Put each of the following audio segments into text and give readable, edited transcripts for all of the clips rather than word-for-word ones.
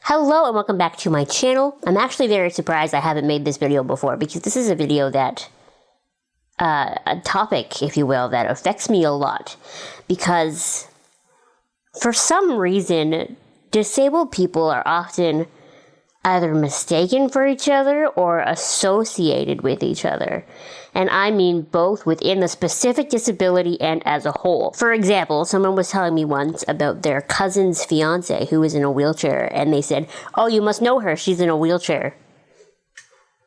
Hello and welcome back to my channel. I'm actually very surprised I haven't made this video before because this is a video that, a topic, if you will, that affects me a lot. Because for some reason, disabled people are often either mistaken for each other or associated with each other. And I mean both within the specific disability and as a whole. For example, someone was telling me once about their cousin's fiance who was in a wheelchair, and they said, "Oh, you must know her, she's in a wheelchair."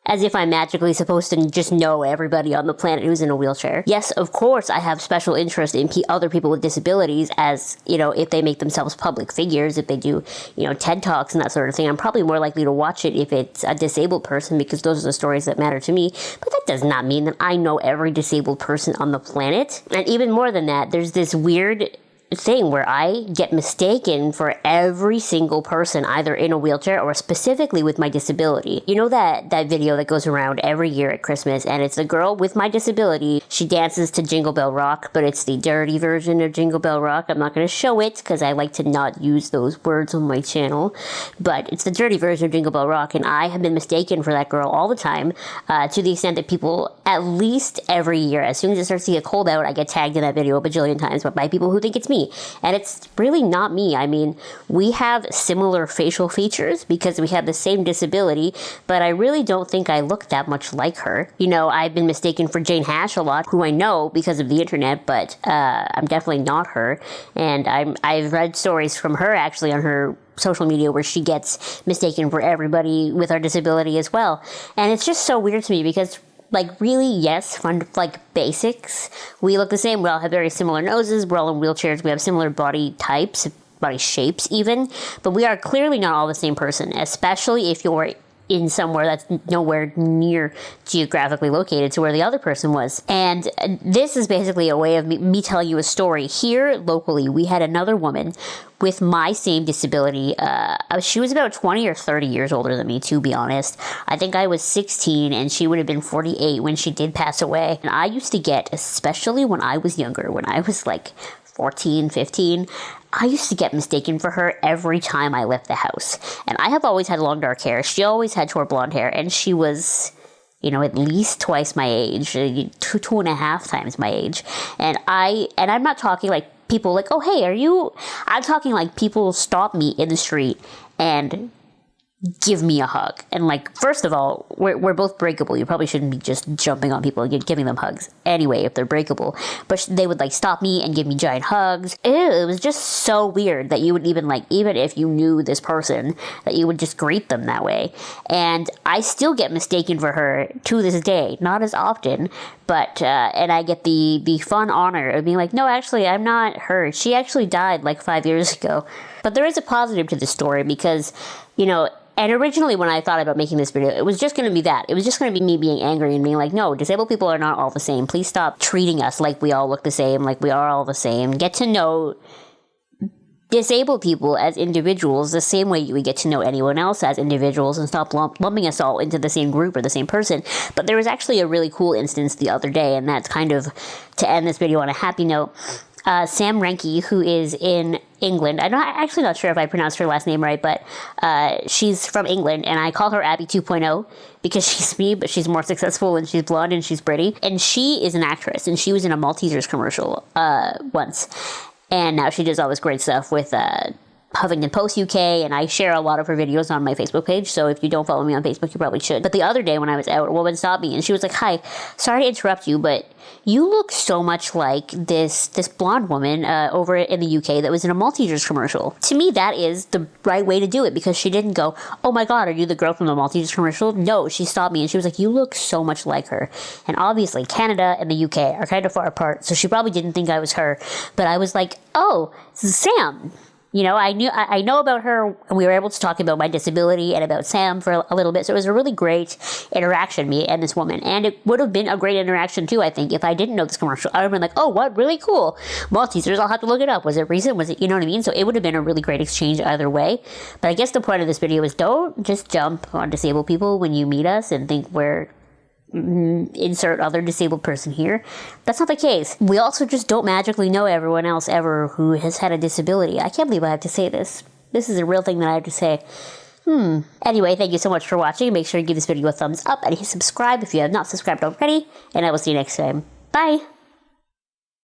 As if I'm magically supposed to just know everybody on the planet who's in a wheelchair. Yes, of course, I have special interest in other people with disabilities, as, you know, if they make themselves public figures, if they do, you know, TED Talks and that sort of thing. I'm probably more likely to watch it if it's a disabled person because those are the stories that matter to me. But that does not mean that I know every disabled person on the planet. And even more than that, there's this weird thing where I get mistaken for every single person either in a wheelchair or specifically with my disability. You know that video that goes around every year at Christmas, and it's the girl with my disability. She dances to Jingle Bell Rock, but it's the dirty version of Jingle Bell Rock. I'm not going to show it because I like to not use those words on my channel, but it's the dirty version of Jingle Bell Rock, and I have been mistaken for that girl all the time, to the extent that people, at least every year, as soon as it starts to get cold out, I get tagged in that video a bajillion times by people who think it's me. And it's really not me. I mean, we have similar facial features because we have the same disability, but I really don't think I look that much like her. You know, I've been mistaken for Jane Hash a lot, who I know because of the internet, but I'm definitely not her. And I've read stories from her actually on her social media where she gets mistaken for everybody with our disability as well. And it's just so weird to me because, like, really, yes, fun, like, basics. We look the same. We all have very similar noses. We're all in wheelchairs. We have similar body types, body shapes even. But we are clearly not all the same person, especially if you're in somewhere that's nowhere near geographically located to where the other person was. And this is basically a way of me telling you a story. Here, locally, we had another woman with my same disability. She was about 20 or 30 years older than me, to be honest. I think I was 16 and she would have been 48 when she did pass away. And I used to get, especially when I was younger, when I was like 14, 15, I used to get mistaken for her every time I left the house. And I have always had long dark hair. She always had short blonde hair, and she was, you know, at least twice my age, two and a half times my age. And I'm not talking like people like, "Oh, hey, are you?" I'm talking like people stop me in the street and give me a hug. And, like, first of all, we're both breakable. You probably shouldn't be just jumping on people and giving them hugs anyway if they're breakable. But they would, like, stop me and give me giant hugs. Ew, it was just so weird that you would even, like, even if you knew this person, that you would just greet them that way. And I still get mistaken for her to this day. Not as often, but, and I get the fun honor of being like, "No, actually, I'm not her. She actually died, like, 5 years ago." But there is a positive to this story because, you know, and originally when I thought about making this video, it was just going to be that. It was just going to be me being angry and being like, "No, disabled people are not all the same. Please stop treating us like we all look the same, like we are all the same. Get to know disabled people as individuals the same way you would get to know anyone else as individuals, and stop lumping us all into the same group or the same person." But there was actually a really cool instance the other day, and that's kind of to end this video on a happy note. Sam Renke, who is in England. I'm actually not sure if I pronounced her last name right, but she's from England, and I call her Abby 2.0 because she's me, but she's more successful, and she's blonde, and she's pretty. And she is an actress, and she was in a Maltesers commercial once. And now she does all this great stuff with Huffington Post UK, and I share a lot of her videos on my Facebook page, so if you don't follow me on Facebook, you probably should. But the other day when I was out, a woman stopped me, and she was like, "Hi, sorry to interrupt you, but you look so much like this blonde woman over in the UK that was in a Maltesers commercial." To me, that is the right way to do it, because she didn't go, "Oh my God, are you the girl from the Maltesers commercial?" No, she stopped me, and she was like, "You look so much like her." And obviously, Canada and the UK are kind of far apart, so she probably didn't think I was her. But I was like, "Oh, this is Sam." You know, I know about her, and we were able to talk about my disability and about Sam for a little bit. So it was a really great interaction, me and this woman. And it would have been a great interaction too, I think, if I didn't know this commercial. I would have been like, "Oh, what? Really cool. Maltesers, I'll have to look it up. Was it recent? Was it," you know what I mean? So it would have been a really great exchange either way. But I guess the point of this video is don't just jump on disabled people when you meet us and think we're insert other disabled person here. That's not the case. We also just don't magically know everyone else ever who has had a disability. I can't believe I have to say this. This is a real thing that I have to say. Anyway, thank you so much for watching. Make sure to give this video a thumbs up and hit subscribe if you have not subscribed already. And I will see you next time. Bye!